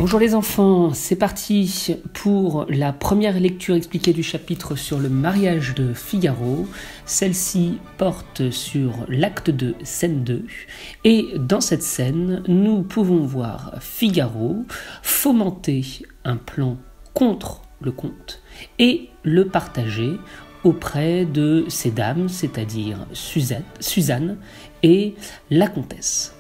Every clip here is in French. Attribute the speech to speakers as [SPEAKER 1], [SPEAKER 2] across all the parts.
[SPEAKER 1] Bonjour les enfants, c'est parti pour la première lecture expliquée du chapitre sur le mariage de Figaro. Celle-ci porte sur l'acte 2, scène 2. Et dans cette scène, nous pouvons voir Figaro fomenter un plan contre le comte et le partager auprès de ces dames, c'est-à-dire Suzanne et la comtesse.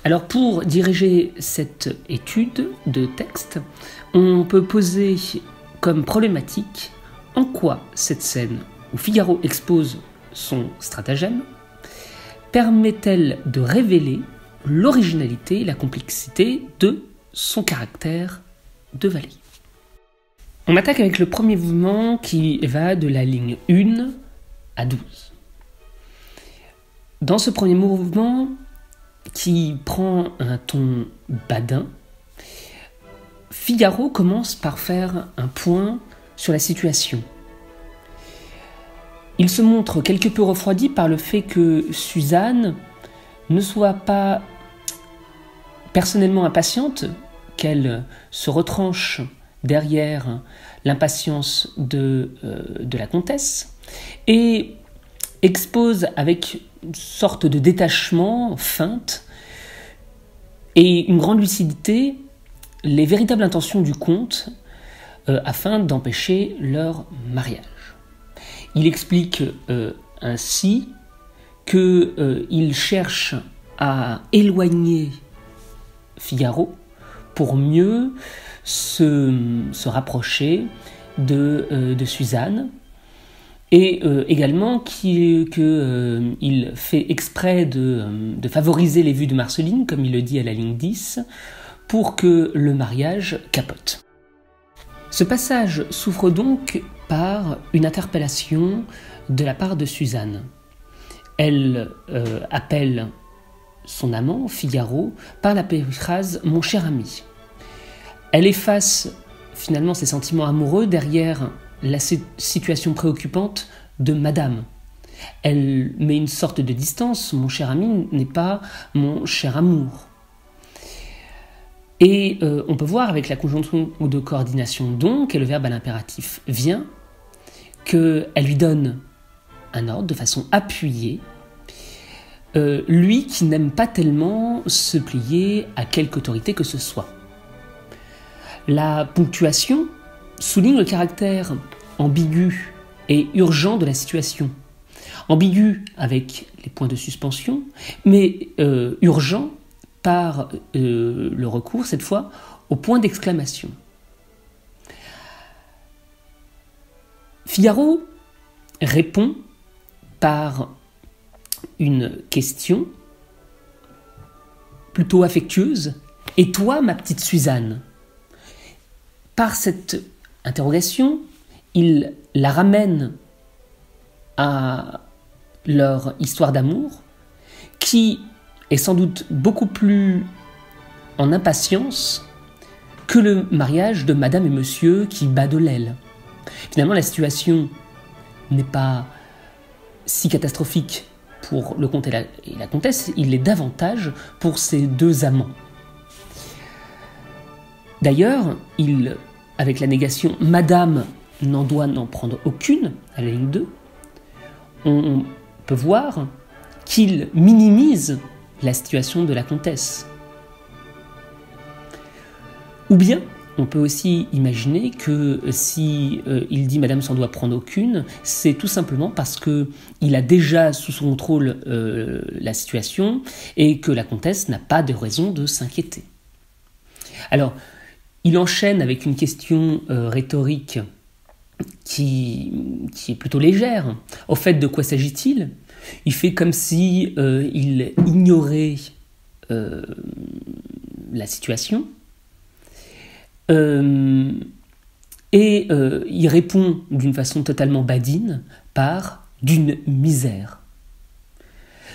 [SPEAKER 1] Alors pour diriger cette étude de texte, on peut poser comme problématique en quoi cette scène où Figaro expose son stratagème permet-elle de révéler l'originalité et la complexité de son caractère de valet. On attaque avec le premier mouvement qui va de la ligne 1 à 12. Dans ce premier mouvement, qui prend un ton badin, Figaro commence par faire un point sur la situation. Il se montre quelque peu refroidi par le fait que Suzanne ne soit pas personnellement impatiente, qu'elle se retranche derrière l'impatience de la comtesse, et expose avec une sorte de détachement, feinte, et une grande lucidité les véritables intentions du comte afin d'empêcher leur mariage. Il explique ainsi qu'il cherche à éloigner Figaro pour mieux se rapprocher de Suzanne, et également qu'il fait exprès de favoriser les vues de Marceline, comme il le dit à la ligne 10, pour que le mariage capote. Ce passage souffre donc par une interpellation de la part de Suzanne. Elle appelle son amant, Figaro, par la périphrase « mon cher ami ». Elle efface finalement ses sentiments amoureux derrière la situation préoccupante de Madame. Elle met une sorte de distance, mon cher ami n'est pas mon cher amour. Et on peut voir avec la conjonction de coordination donc, et le verbe à l'impératif vient, qu'elle lui donne un ordre de façon appuyée, lui qui n'aime pas tellement se plier à quelque autorité que ce soit. La ponctuation souligne le caractère ambigu et urgent de la situation. Ambigu avec les points de suspension, mais urgent par le recours, cette fois, au point d'exclamation. Figaro répond par une question plutôt affectueuse. « Et toi, ma petite Suzanne ?» Par cette interrogation, il la ramène à leur histoire d'amour, qui est sans doute beaucoup plus en impatience que le mariage de Madame et Monsieur qui bat de l'aile. Finalement, la situation n'est pas si catastrophique pour le comte et la comtesse, il l'est davantage pour ces deux amants. D'ailleurs, avec la négation « Madame n'en doit n'en prendre aucune » à la ligne 2, on peut voir qu'il minimise la situation de la comtesse. Ou bien, on peut aussi imaginer que si il dit « Madame s'en doit prendre aucune », c'est tout simplement parce qu'il a déjà sous son contrôle la situation et que la comtesse n'a pas de raison de s'inquiéter. Alors, il enchaîne avec une question rhétorique qui est plutôt légère. Au fait, de quoi s'agit-il ? Il fait comme si il ignorait la situation. Il répond d'une façon totalement badine par « d'une misère ».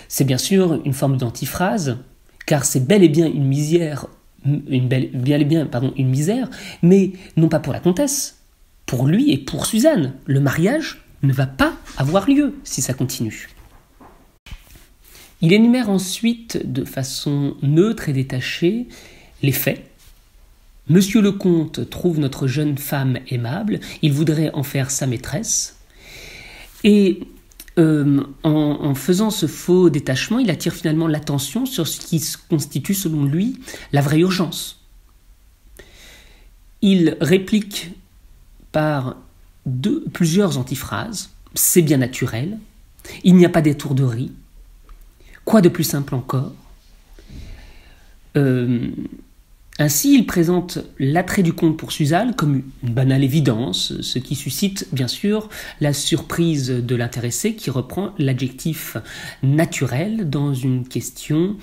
[SPEAKER 1] C'est bien sûr une forme d'antiphrase, car c'est bel et bien une misère, une misère, mais non pas pour la comtesse, pour lui et pour Suzanne. Le mariage ne va pas avoir lieu si ça continue. Il énumère ensuite de façon neutre et détachée les faits, Monsieur le comte trouve notre jeune femme aimable, il voudrait en faire sa maîtresse, et en faisant ce faux détachement, il attire finalement l'attention sur ce qui constitue selon lui la vraie urgence. Il réplique par plusieurs antiphrases. C'est bien naturel. Il n'y a pas d'étourderie. Quoi de plus simple encore ? Ainsi, il présente l'attrait du comte pour Suzanne comme une banale évidence, ce qui suscite bien sûr la surprise de l'intéressé qui reprend l'adjectif naturel dans une question,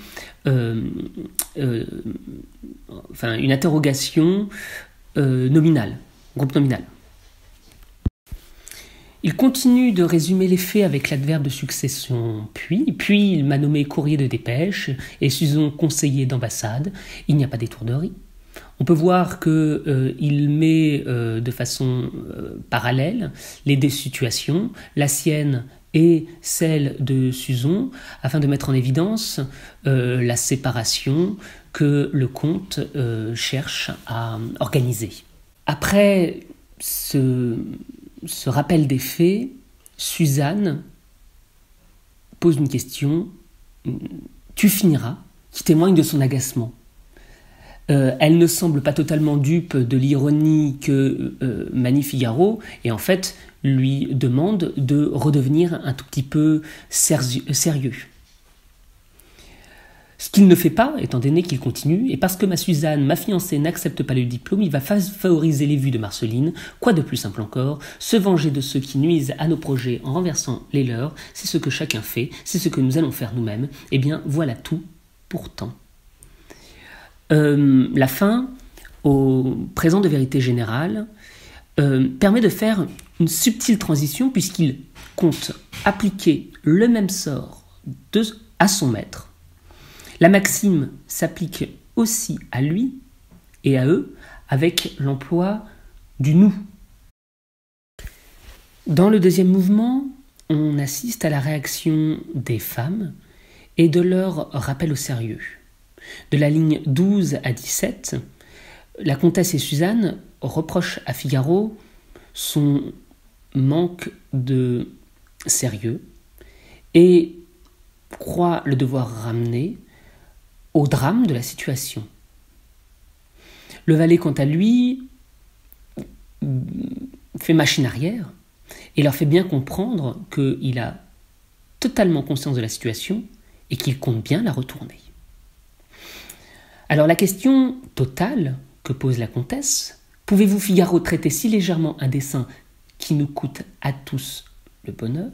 [SPEAKER 1] une interrogation nominale, groupe nominal. Il continue de résumer les faits avec l'adverbe de succession puis il m'a nommé courrier de dépêche et Suzon conseiller d'ambassade. Il n'y a pas d'étourderie. On peut voir qu'il met de façon parallèle les deux situations, la sienne et celle de Suzon, afin de mettre en évidence la séparation que le comte cherche à organiser. Après ce rappel des faits, Suzanne pose une question, tu finiras, qui témoigne de son agacement. Elle ne semble pas totalement dupe de l'ironie que manie Figaro, et en fait lui demande de redevenir un tout petit peu sérieux. Ce qu'il ne fait pas, étant donné qu'il continue, et parce que ma Suzanne, ma fiancée, n'accepte pas le diplôme, il va favoriser les vues de Marceline. Quoi de plus simple encore ? Se venger de ceux qui nuisent à nos projets en renversant les leurs, c'est ce que chacun fait, c'est ce que nous allons faire nous-mêmes. Eh bien, voilà tout, pourtant. La fin, au présent de vérité générale, permet de faire une subtile transition puisqu'il compte appliquer le même sort à son maître. La maxime s'applique aussi à lui et à eux avec l'emploi du « nous ». Dans le deuxième mouvement, on assiste à la réaction des femmes et de leur rappel au sérieux. De la ligne 12 à 17, la comtesse et Suzanne reprochent à Figaro son manque de sérieux et croient le devoir ramener au drame de la situation. Le valet, quant à lui, fait machine arrière et leur fait bien comprendre qu'il a totalement conscience de la situation et qu'il compte bien la retourner. Alors la question totale que pose la comtesse, pouvez-vous, Figaro, traiter si légèrement un dessein qui nous coûte à tous le bonheur,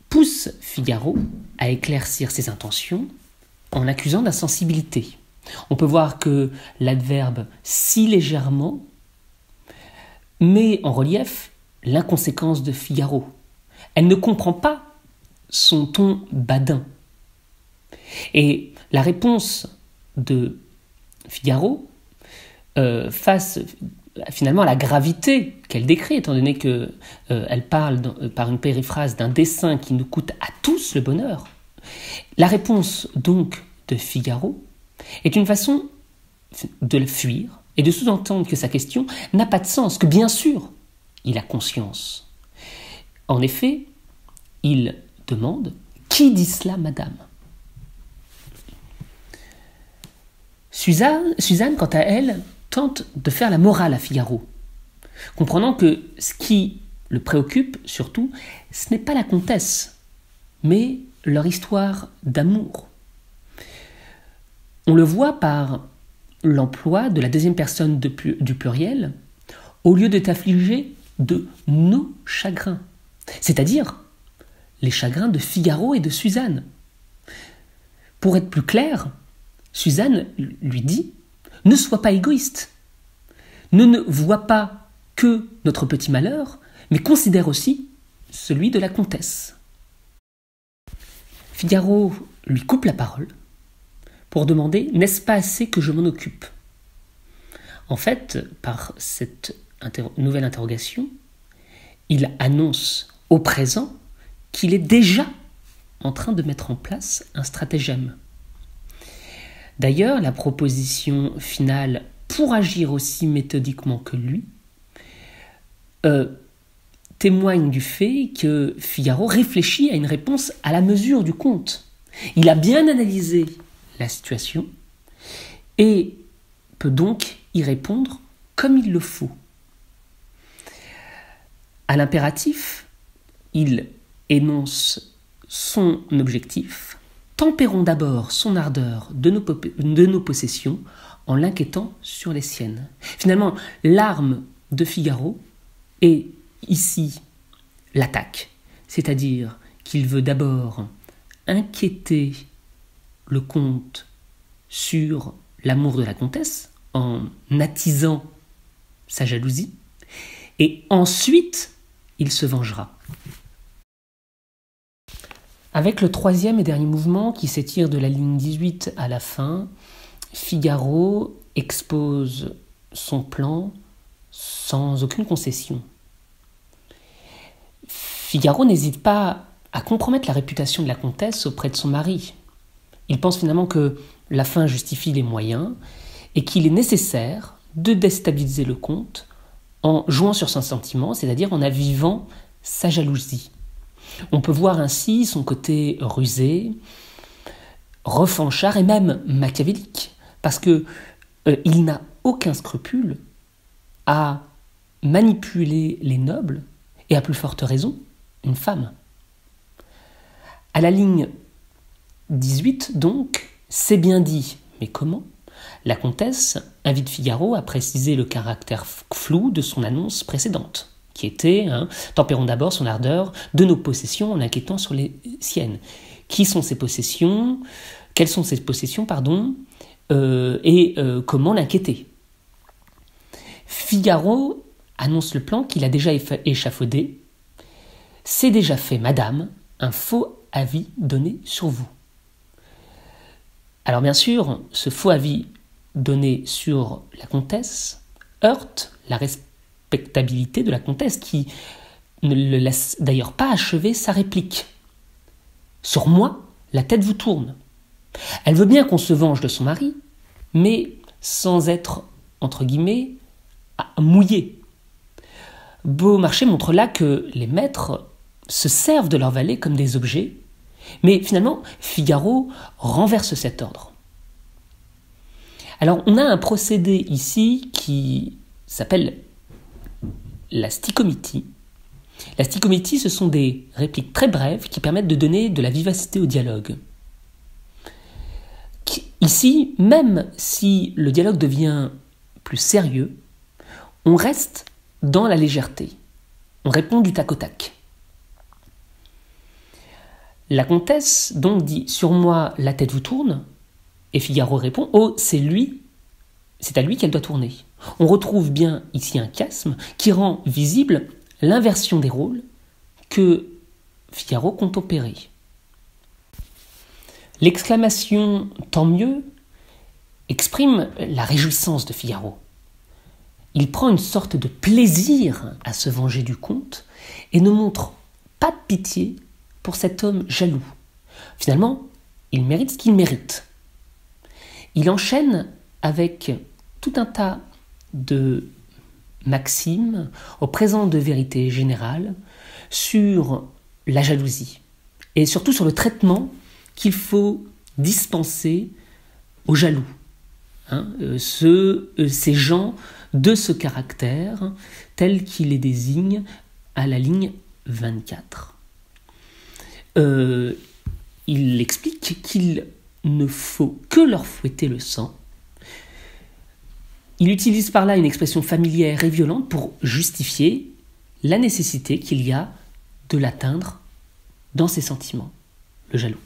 [SPEAKER 1] pousse Figaro à éclaircir ses intentions en accusant d'insensibilité. On peut voir que l'adverbe « si légèrement » met en relief l'inconséquence de Figaro. Elle ne comprend pas son ton badin. Et la réponse de Figaro, face finalement à la gravité qu'elle décrit, étant donné qu'elle parle par une périphrase d'un dessein qui nous coûte à tous le bonheur, la réponse donc de Figaro est une façon de le fuir et de sous-entendre que sa question n'a pas de sens, que bien sûr, il a conscience. En effet, il demande « Qui dit cela, madame ?» Suzanne, quant à elle, tente de faire la morale à Figaro, comprenant que ce qui le préoccupe surtout, ce n'est pas la comtesse, mais leur histoire d'amour. On le voit par l'emploi de la deuxième personne du pluriel, au lieu de t'affliger de nos chagrins, c'est-à-dire les chagrins de Figaro et de Suzanne. Pour être plus clair, Suzanne lui dit « Ne sois pas égoïste, ne vois pas que notre petit malheur, mais considère aussi celui de la comtesse. » Figaro lui coupe la parole pour demander « N'est-ce pas assez que je m'en occupe ?» En fait, par cette nouvelle interrogation, il annonce au présent qu'il est déjà en train de mettre en place un stratagème. D'ailleurs, la proposition finale, pour agir aussi méthodiquement que lui, témoigne du fait que Figaro réfléchit à une réponse à la mesure du conte. Il a bien analysé la situation et peut donc y répondre comme il le faut. À l'impératif, il énonce son objectif. Tempérons d'abord son ardeur de nos possessions en l'inquiétant sur les siennes. Finalement, l'arme de Figaro est ici l'attaque, c'est-à-dire qu'il veut d'abord inquiéter le comte sur l'amour de la comtesse en attisant sa jalousie, et ensuite il se vengera. Avec le troisième et dernier mouvement qui s'étire de la ligne 18 à la fin, Figaro expose son plan sans aucune concession. Figaro n'hésite pas à compromettre la réputation de la comtesse auprès de son mari. Il pense finalement que la fin justifie les moyens et qu'il est nécessaire de déstabiliser le comte en jouant sur son sentiment, c'est-à-dire en avivant sa jalousie. On peut voir ainsi son côté rusé, revanchard et même machiavélique, parce que il n'a aucun scrupule à manipuler les nobles et à plus forte raison une femme. À la ligne 18 donc, c'est bien dit, mais comment ? La comtesse invite Figaro à préciser le caractère flou de son annonce précédente, qui était tempérons d'abord son ardeur de nos possessions en inquiétant sur les siennes. Qui sont ces possessions ? Quelles sont ces possessions, et comment l'inquiéter ? Figaro annonce le plan qu'il a déjà échafaudé. C'est déjà fait, madame, un faux avis donné sur vous. Alors bien sûr, ce faux avis donné sur la comtesse heurte la respectabilité de la comtesse qui ne le laisse d'ailleurs pas achever sa réplique. Sur moi, la tête vous tourne. Elle veut bien qu'on se venge de son mari, mais sans être, entre guillemets, mouillé. Beaumarchais montre là que les maîtres se servent de leurs valets comme des objets, mais finalement, Figaro renverse cet ordre. Alors, on a un procédé ici qui s'appelle la stichométie. La stichométie, ce sont des répliques très brèves qui permettent de donner de la vivacité au dialogue. Ici, même si le dialogue devient plus sérieux, on reste dans la légèreté. On répond du tac au tac. La comtesse donc dit « Sur moi, la tête vous tourne ?» Et Figaro répond « Oh, c'est à lui qu'elle doit tourner. » On retrouve bien ici un chiasme qui rend visible l'inversion des rôles que Figaro compte opérer. L'exclamation « Tant mieux » exprime la réjouissance de Figaro. Il prend une sorte de plaisir à se venger du comte et ne montre pas de pitié pour cet homme jaloux. Finalement, il mérite ce qu'il mérite. Il enchaîne avec tout un tas de maximes au présent de vérité générale sur la jalousie et surtout sur le traitement qu'il faut dispenser aux jaloux. Ces gens de ce caractère tel qu'il les désigne à la ligne 24. Il explique qu'il ne faut que leur fouetter le sang. Il utilise par là une expression familière et violente pour justifier la nécessité qu'il y a de l'atteindre dans ses sentiments, le jaloux.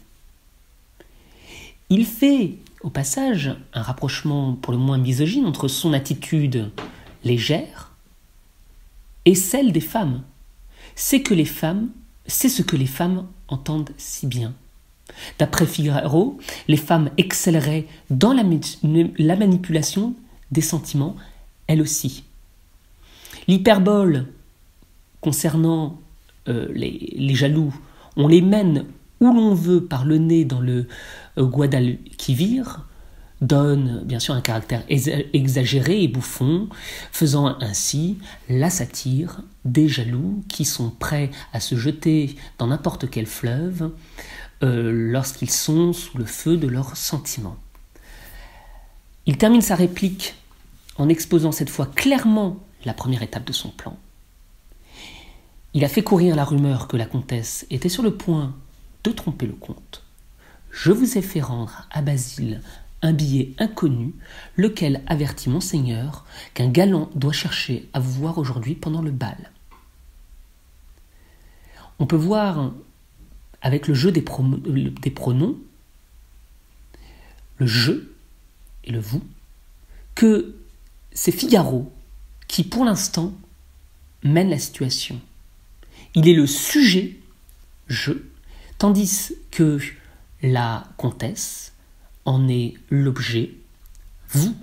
[SPEAKER 1] Il fait au passage un rapprochement pour le moins misogyne entre son attitude légère et celle des femmes. C'est ce que les femmes entendent si bien. D'après Figaro, les femmes excelleraient dans la manipulation des sentiments, elles aussi. L'hyperbole concernant les jaloux, on les mène où l'on veut par le nez dans le Guadalquivir, donne bien sûr un caractère exagéré et bouffon, faisant ainsi la satire des jaloux qui sont prêts à se jeter dans n'importe quel fleuve lorsqu'ils sont sous le feu de leurs sentiments. Il termine sa réplique en exposant cette fois clairement la première étape de son plan. Il a fait courir la rumeur que la comtesse était sur le point de tromper le comte. Je vous ai fait rendre à Basile un billet inconnu, lequel avertit monseigneur qu'un galant doit chercher à vous voir aujourd'hui pendant le bal. On peut voir, avec le jeu des pronoms, le je et le vous, que c'est Figaro qui, pour l'instant, mène la situation. Il est le sujet, je, tandis que la comtesse en est l'objet, vous,